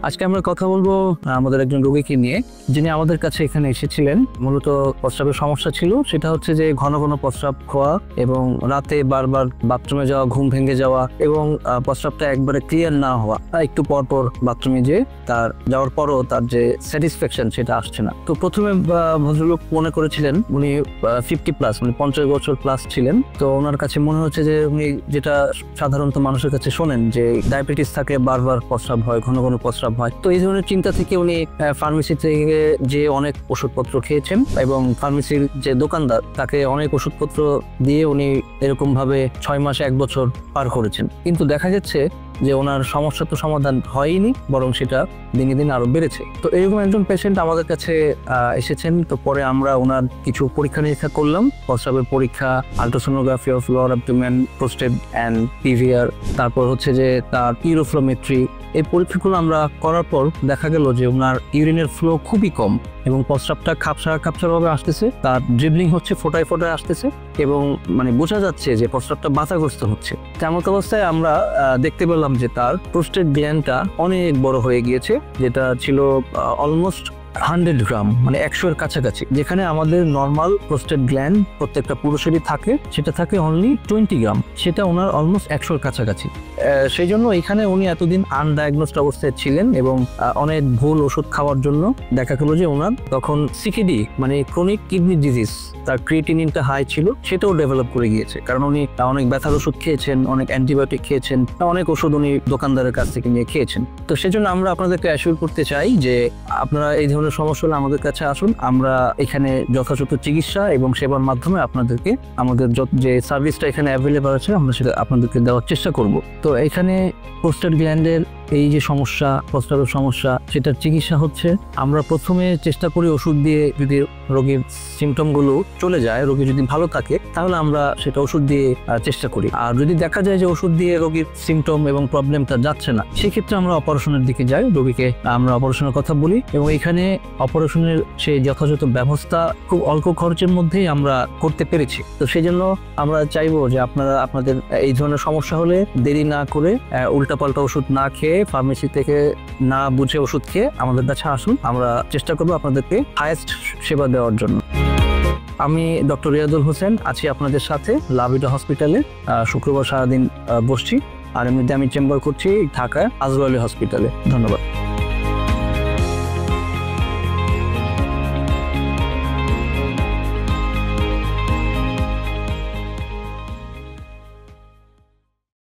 আজকে আমরা কথা বলবো আমাদের একজন রোগীকে নিয়ে, যিনি আমাদের কাছে এখানে এসেছিলেন। মূলত প্রস্রাবের সমস্যা ছিল, সেটা হচ্ছে যে ঘন ঘন প্রস্রাব খাওয়া এবং রাতে বারবার বাথরুমে যাওয়া, ঘুম ভেঙে যাওয়া এবং প্রস্রাবটা একবারে ক্লিয়ার না হওয়া। একটু পর পর বাথরুমে যে তার যাওয়ার পরও তার যে স্যাটিসফ্যাকশন সেটা আসছে না। তো প্রথমে ভদ্রলোক মনে করেছিলেন উনি 50+, মানে 50 বছর প্লাস ছিলেন। তো ওনার কাছে মনে হচ্ছে যে উনি যেটা সাধারণত মানুষের কাছে শোনেন যে ডায়াবেটিস থাকে, বারবার প্রস্রাব হয়, ঘন ঘন প্রস্রাব হয়। তো এই ধরনের চিন্তা থেকে উনি ফার্মেসি থেকে যে অনেক ওষুধপত্র খেয়েছেন এবং ফার্মেসির যে দোকানদার তাকে অনেক ওষুধপত্র দিয়ে উনি এরকম ভাবে 6 মাস 1 বছর পার করেছেন। কিন্তু দেখা যাচ্ছে যে ওনার সমস্যা তো সমাধান হয়নি, বরং সেটা দিনে দিনে আরো বেড়েছে। তো এরকম একজন পেশেন্ট আমাদের কাছে এসেছেন। তো পরে আমরা ওনার কিছু পরীক্ষা নিরীক্ষা করলাম, প্রস্রাবের পরীক্ষা, ultrasonography of lower abdomen, prostate and PVR, তারপর হচ্ছে যে তার ইউরোফ্লোমেট্রি। এই পরীক্ষাগুলো আমরা করার পর দেখা গেল যে ওনার ইউরিনের ফ্লো খুবই কম এবং প্রস্রাবটা খাপসা ভাবে আসতেছে, তার ড্রিবলিং হচ্ছে, ফোটায় ফোটায় আসতেছে এবং মানে বোঝা যাচ্ছে যে প্রস্রাবটা বাধাগ্রস্ত হচ্ছে। তেমন অবস্থায় আমরা দেখতে পেলাম যে তার প্রোস্টেট গ্ল্যান্ডটা অনেক বড় হয়ে গিয়েছে, যেটা ছিল অলমোস্ট 100 গ্রাম, মানে 100-এর কাছাকাছি। যেখানে আমাদের নর্মাল প্রোস্টেট গ্ল্যান্ড প্রত্যেকটা পুরুষেরই থাকে, সেটা থাকে অনলি 20 গ্রাম, সেটা ওনার অলমোস্ট 100-এর কাছাকাছি। সেই জন্য এখানে উনি এতদিন আনডায়াগনোসড অবস্থায় ছিলেন এবং অনেক ভুল ওষুধ খাওয়ার জন্য দেখা গেল যে ওনার তখন সিকিডি, মানে ক্রনিক কিডনি ডিজিজ, তার ক্রিয়েটিনিনটা হাই ছিল, সেটাও ডেভেলপ করে গিয়েছে। কারণ উনি অনেক ব্যথার ওষুধ খেয়েছেন, অনেক অ্যান্টিবায়োটিক খেয়েছেন, অনেক ওষুধ উনি দোকানদারের কাছ থেকে নিয়ে খেয়েছেন। তো সেজন্য আমরা আপনাদেরকে অ্যাসিওর করতে চাই যে আপনারা এই ধরনের সমস্যা হলে আমাদের কাছে আসুন। আমরা এখানে যথাযথ চিকিৎসা এবং সেবার মাধ্যমে আপনাদেরকে আমাদের যে সার্ভিসটা এখানে অ্যাভেলেবল আছে আমরা সেটা আপনাদেরকে দেওয়ার চেষ্টা করব। তো এখানে প্রোস্টেট গ্ল্যান্ডের এই যে সমস্যা, প্রস্রাবের সমস্যা, সেটার চিকিৎসা হচ্ছে আমরা প্রথমে চেষ্টা করি ওষুধ দিয়ে, যদি রোগীর সিমটমগুলো চলে যায়, রোগী যদি ভালো থাকে, তাহলে আমরা সেটা ওষুধ দিয়ে চেষ্টা করি। আর যদি দেখা যায় যে ওষুধ দিয়ে রোগীর সিমটম এবং প্রবলেমটা যাচ্ছে না, সেক্ষেত্রে আমরা অপারেশনের দিকে যাই, রোগীকে আমরা অপারেশনের কথা বলি এবং এখানে অপারেশনের সেই যথাযথ ব্যবস্থা খুব অল্প খরচের মধ্যেই আমরা করতে পেরেছি। তো সেই জন্য আমরা চাইবো যে আপনারা আপনাদের এই ধরনের সমস্যা হলে দেরি না করে, উল্টাপাল্টা ওষুধ না খেয়ে, ফার্মেসি থেকে না বুঝে ওষুধ খেয়ে আমাদের কাছে আসুন। আমরা চেষ্টা করবো আপনাদেরকে হাইয়েস্ট সেবা দেওয়ার জন্য। আমি ডক্টর রিয়াদুল হোসেন আছি আপনাদের সাথে লাভিটা হসপিটালে। শুক্রবার সারাদিন বসছি, আর এমনিতে আমি চেম্বার করছি ঢাকায় আজরাইল হসপিটালে। ধন্যবাদ।